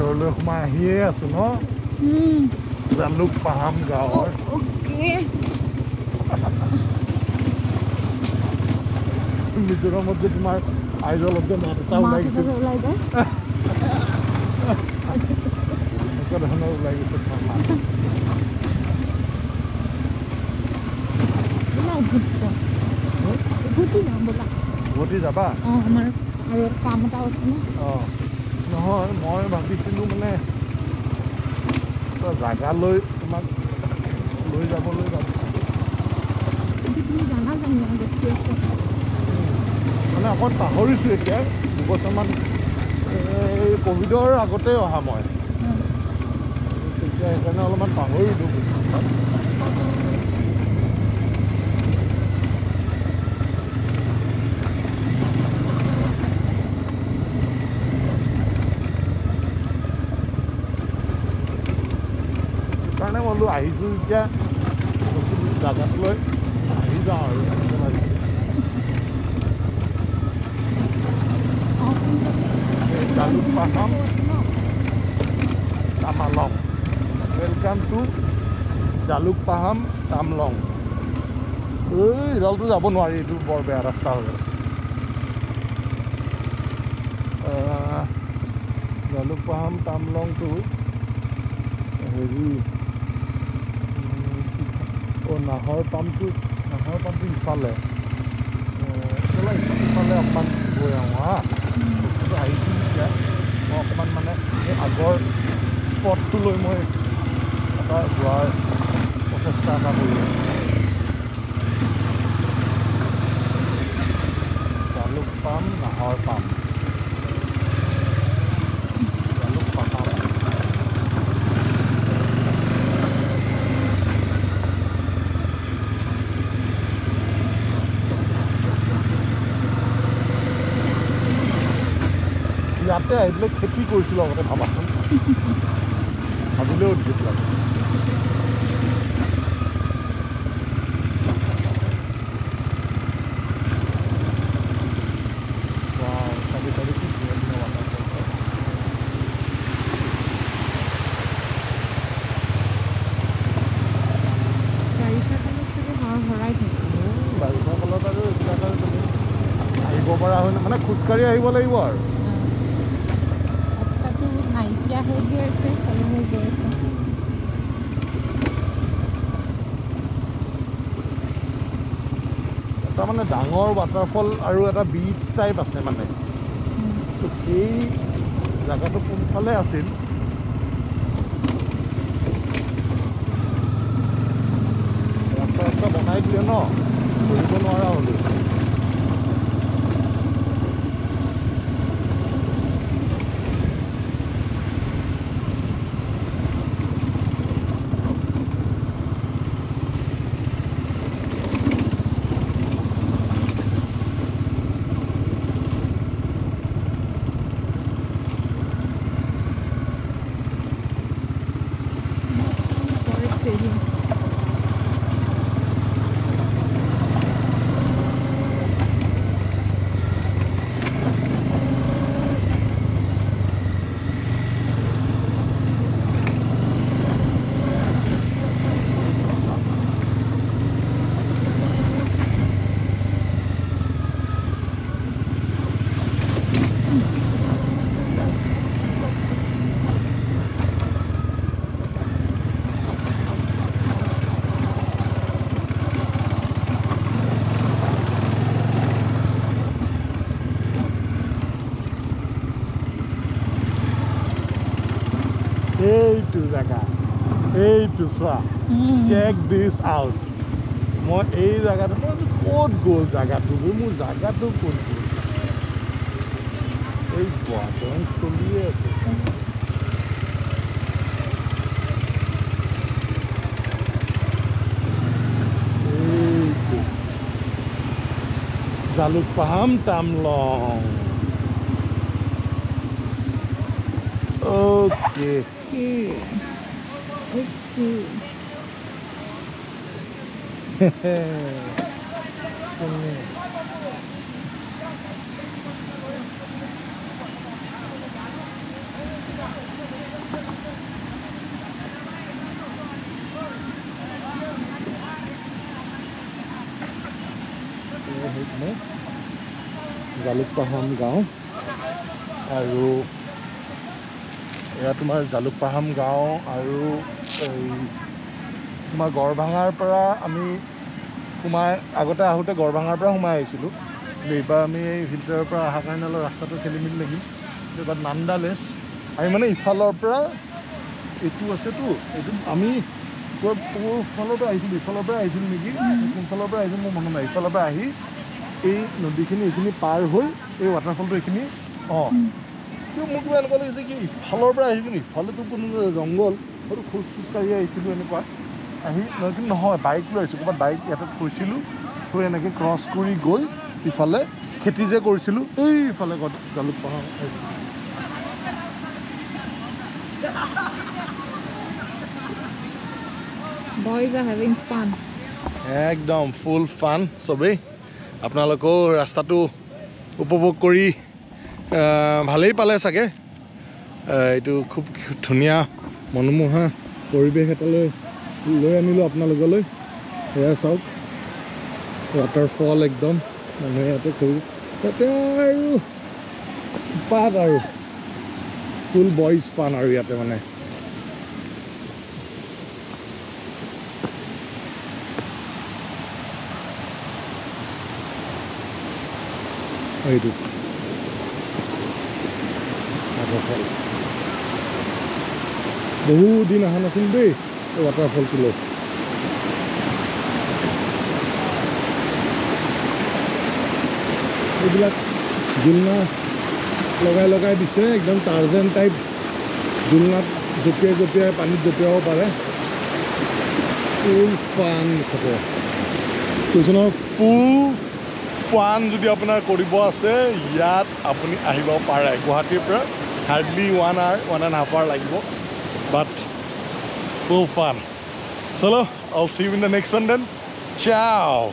ভিতৰলৈ সোমাই আহিয়ে আছো ন জালুক পাহাম গাঁৱৰ মিজোৰামত যে তোমাৰ আইজলত যে মাত এটা ওলাই গৈছে এনেকুৱা ধৰণৰ ওলাই গৈছে তোমাৰ মাত উভতি যাবা আমাৰ আৰু কাম এটা আছে ন নহয় মই ভাবিছিলোঁ মানে জাগালৈ তোমাক লৈ যাবলৈ ভাবিছিলোঁ তুমি জানা জানো মানে অকণ পাহৰিছোঁ এতিয়া দুবছৰমান এই ক'ভিডৰ আগতে অহা মই তেতিয়া সেইকাৰণে অলপমান পাহৰিলোঁ সেইকাৰণে বোলো আহিছোঁ যেতিয়া জাগাটোলৈ আহি যাওঁ আৰু এনেকৈ ভাবিছোঁ জালুক পাহাম তামালং ৱেলকাম টু জালুক পাহাম তামলং এইডালটো যাব নোৱাৰি এইটো বৰ বেয়া ৰাস্তা হৈ আছে জালুক পাহাম তামলংটো হেৰি নাহৰ পামটো ইফালে ইফালে অকণমান গৈ আহোঁ হা বস্তুটো আহিছোঁ এতিয়া মই অকণমান মানে এই আগৰ পথটো লৈ মই এটা যোৱাৰ প্ৰচেষ্টা এটা কৰি আছোঁ জালুক পাম নাহৰ পাম জালুক পাহাম ইয়াতে আহি পেলাই খেতি কৰিছিলোঁ আগতে ভাবাচোন ভাবিলেও উদ্ভিদ লাগে বাৰিষা কালত আৰু এইবিলাক আৰু তুমি আহিব পৰা হয় মানে খোজকাঢ়ি আহিব লাগিব আৰু নাইকিয়া হৈ গৈ আছে সৰু হৈ গৈ আছে এটা মানে ডাঙৰ ৱাটাৰফল আৰু এটা বিচ টাইপ আছে মানে এই জেগাটো কোনফালে আছিল ৰাস্তা বনাই দিলে ন ধৰিব নোৱাৰা হ'লো এইটো জেগা এইটো চোৱা চেক দিছ আউট মই এই জেগাটো ক'ত গ'ল জেগাটো মোৰ জেগাটো ক'ত গ'ল এই গুৱাহাটী চলিয়ে আছে এইটো জালুক পাহাম তামলং Okay. সেইপিনে জালুকপাহাম গাঁও আৰু এয়া তোমাৰ জালুকপাহাম গাঁও আৰু এই তোমাৰ গড়ভাঙাৰ পৰা আমি আগতে আহোঁতে গড়ভাঙাৰ পৰা সোমাই আহিছিলোঁ, কিন্তু এইবাৰ আমি এই ফিল্টাৰৰ পৰা অহাৰ কাৰণে অলপ ৰাস্তাটো খেলি মেলি লাগিল। এইবাৰ নান্দালেছ আমি মানে ইফালৰ পৰা এইটো আছেতো, এইটো আমি ফালৰ পৰা আহিছিলোঁ, ইফালৰ পৰা আহিছিলোঁ নেকি, কোনফালৰ পৰা আহিছিলোঁ মোৰ মনত নাই। ইফালৰ পৰা আহি এই নদীখিনি এইখিনি পাৰ হৈ এই ৱাটাৰফলটো এইখিনি মোৰ কিবা এনেকুৱা লাগিছে কি ইফালৰ পৰা আহিছিলোঁ, ইফালেতো কোনো জংঘল, হয়তো খোজকাঢ়ি আহিছিলোঁ এনেকুৱা আহি, কিন্তু নহয় বাইক লৈ আহিছোঁ, ক'ৰবাত বাইক ইয়াতে থৈছিলোঁ, থৈ এনেকৈ ক্ৰছ কৰি গৈ ইফালে খেতি যে কৰিছিলোঁ এইফালে জালুকপাহাৰ Boys are having fun. একদম ফুল ফান চবেই। আপোনালোকেও ৰাস্তাটো উপভোগ কৰি ভালেই পালে চাগে। এইটো খুব ধুনীয়া মনোমোহা পৰিৱেশ এটালৈ লৈ আনিলোঁ আপোনালোকলৈ। এয়া চাওক ৱাটাৰফল একদম মানুহে ইয়াতে কৰি তাতে আৰু পাত আৰু ফুল বইজ ফান আৰু ইয়াতে মানে এইটো ৱাটাৰফল বহুদিন অহা নাছিল দেই এই ৱাটাৰফলটোলৈ। এইবিলাক জোলনা লগাই লগাই দিছে একদম টাৰ্জেন টাইপ, জোলনাত জঁপিয়াই জঁপিয়াই পানীত জঁপিয়াব পাৰে। ফুল ফান থাকে কৈছোঁ নহয়, ফুল ফান যদি আপোনাৰ কৰিব আছে ইয়াত আপুনি আহিব পাৰে। গুৱাহাটীৰ পৰা হাৰ্ডলি 1 hour 1.5 hour লাগিব, বাট ফুল ফান। চলো, I'll see you in the next one then. Ciao.